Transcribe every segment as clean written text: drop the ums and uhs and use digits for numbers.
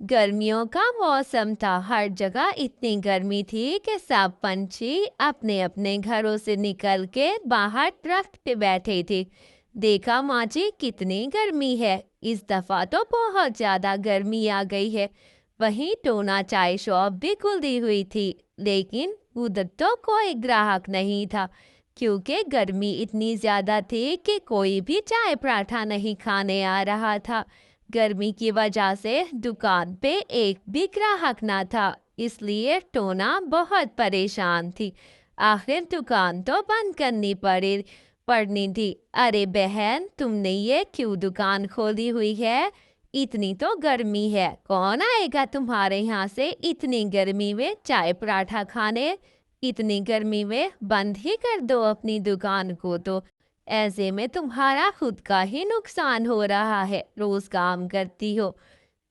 गर्मियों का मौसम था। हर जगह इतनी गर्मी थी कि सब पंछी अपने अपने घरों से निकल के बाहर दरख्त पे बैठे थे। देखा माँ जी, कितनी गर्मी है। इस दफा तो बहुत ज्यादा गर्मी आ गई है। वहीं टोना चाय शॉप भी खुली हुई थी, लेकिन उधर तो कोई ग्राहक नहीं था, क्योंकि गर्मी इतनी ज्यादा थी कि कोई भी चाय पराठा नहीं खाने आ रहा था। गर्मी की वजह से दुकान पे एक भी ग्राहक ना था, इसलिए टोना बहुत परेशान थी। आखिर दुकान तो बंद करनी पड़नी थी। अरे बहन, तुमने ये क्यों दुकान खोली हुई है? इतनी तो गर्मी है, कौन आएगा तुम्हारे यहाँ से इतनी गर्मी में चाय पराठा खाने? इतनी गर्मी में बंद ही कर दो अपनी दुकान को। तो ऐसे में तुम्हारा खुद का ही नुकसान हो रहा है, रोज काम करती हो।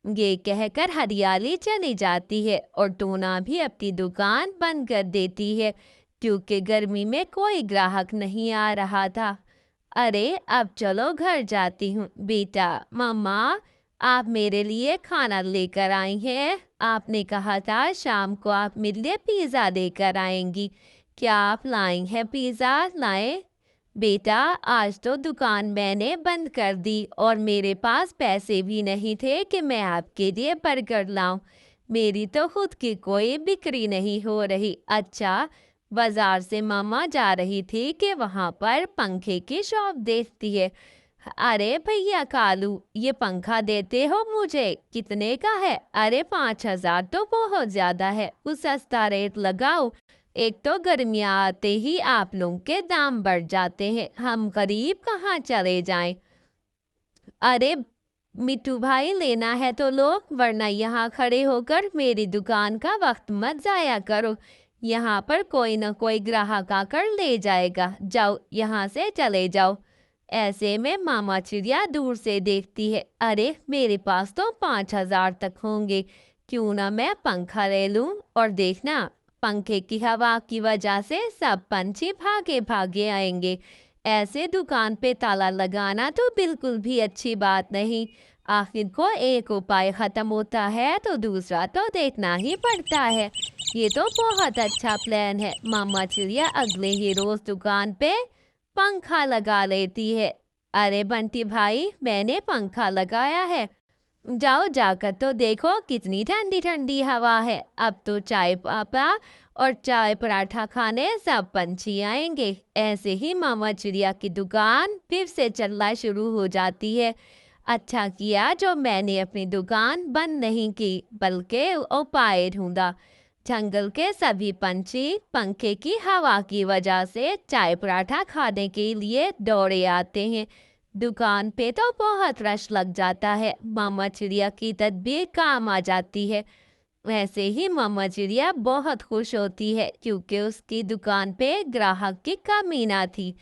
ये कहकर हरियाली चली जाती है और टोना भी अपनी दुकान बंद कर देती है, क्योंकि गर्मी में कोई ग्राहक नहीं आ रहा था। अरे अब चलो घर जाती हूँ। बेटा, मम्मा, आप मेरे लिए खाना लेकर आई हैं। आपने कहा था शाम को आप मेरे लिए पिज्ज़ा लेकर आएंगी। क्या आप लाई हैं पिज़्ज़ा? लाए? बेटा, आज तो दुकान मैंने बंद कर दी और मेरे पास पैसे भी नहीं थे कि मैं आपके लिए बर्गर लाऊं। मेरी तो खुद की कोई बिक्री नहीं हो रही। अच्छा, बाजार से मामा जा रही थी कि वहां पर पंखे की शॉप देखती है। अरे भैया कालू, ये पंखा देते हो मुझे? कितने का है? अरे 5,000 तो बहुत ज्यादा है, कुछ सस्ता रेट लगाओ। एक तो गर्मियाँ आते ही आप लोगों के दाम बढ़ जाते हैं, हम गरीब कहाँ चले जाएं। अरे मिट्टू भाई, लेना है तो लो, वरना यहाँ खड़े होकर मेरी दुकान का वक्त मत जाया करो। यहाँ पर कोई ना कोई ग्राहक आकर ले जाएगा। जाओ, यहाँ से चले जाओ। ऐसे में मामा चिड़िया दूर से देखती है। अरे मेरे पास तो 5,000 तक होंगे, क्यों ना मैं पंखा ले लूं। और देखना, पंखे की हवा की वजह से सब पंछी भागे भागे आएंगे। ऐसे दुकान पे ताला लगाना तो बिल्कुल भी अच्छी बात नहीं। आखिर को एक उपाय खत्म होता है तो दूसरा तो देखना ही पड़ता है। ये तो बहुत अच्छा प्लान है। मामा चिड़िया अगले ही रोज दुकान पे पंखा लगा लेती है। अरे बंटी भाई, मैंने पंखा लगाया है, जाओ जाकर तो देखो कितनी ठंडी ठंडी हवा है। अब तो चाय पापा और चाय पराठा खाने सब पंछी आएंगे। ऐसे ही मामा चिड़िया की दुकान फिर से चलना शुरू हो जाती है। अच्छा किया जो मैंने अपनी दुकान बंद नहीं की, बल्कि उपाय ढूंढा। जंगल के सभी पंछी पंखे की हवा की वजह से चाय पराठा खाने के लिए दौड़े आते हैं। दुकान पे तो बहुत रश लग जाता है। मामा चिड़िया की तदबीर काम आ जाती है। वैसे ही मामा चिड़िया बहुत खुश होती है, क्योंकि उसकी दुकान पे ग्राहक की कमी ना थी।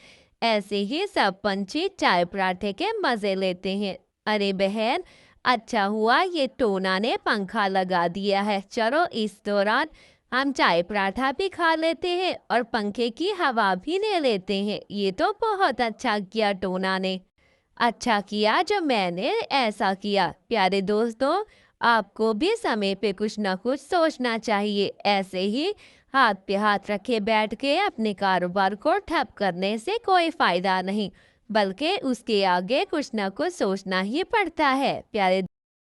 ऐसे ही सब पंछी चाय पराठे के मजे लेते हैं। अरे बहन, अच्छा हुआ ये टोना ने पंखा लगा दिया है। चलो इस दौरान हम चाय पराठा भी खा लेते हैं और पंखे की हवा भी ले लेते हैं। ये तो बहुत अच्छा किया टोना ने। अच्छा किया जो मैंने ऐसा किया। प्यारे दोस्तों, आपको भी समय पे कुछ ना कुछ सोचना चाहिए। ऐसे ही हाथ पे हाथ रखे बैठ के अपने कारोबार को ठप करने से कोई फायदा नहीं, बल्कि उसके आगे कुछ ना कुछ सोचना ही पड़ता है। प्यारे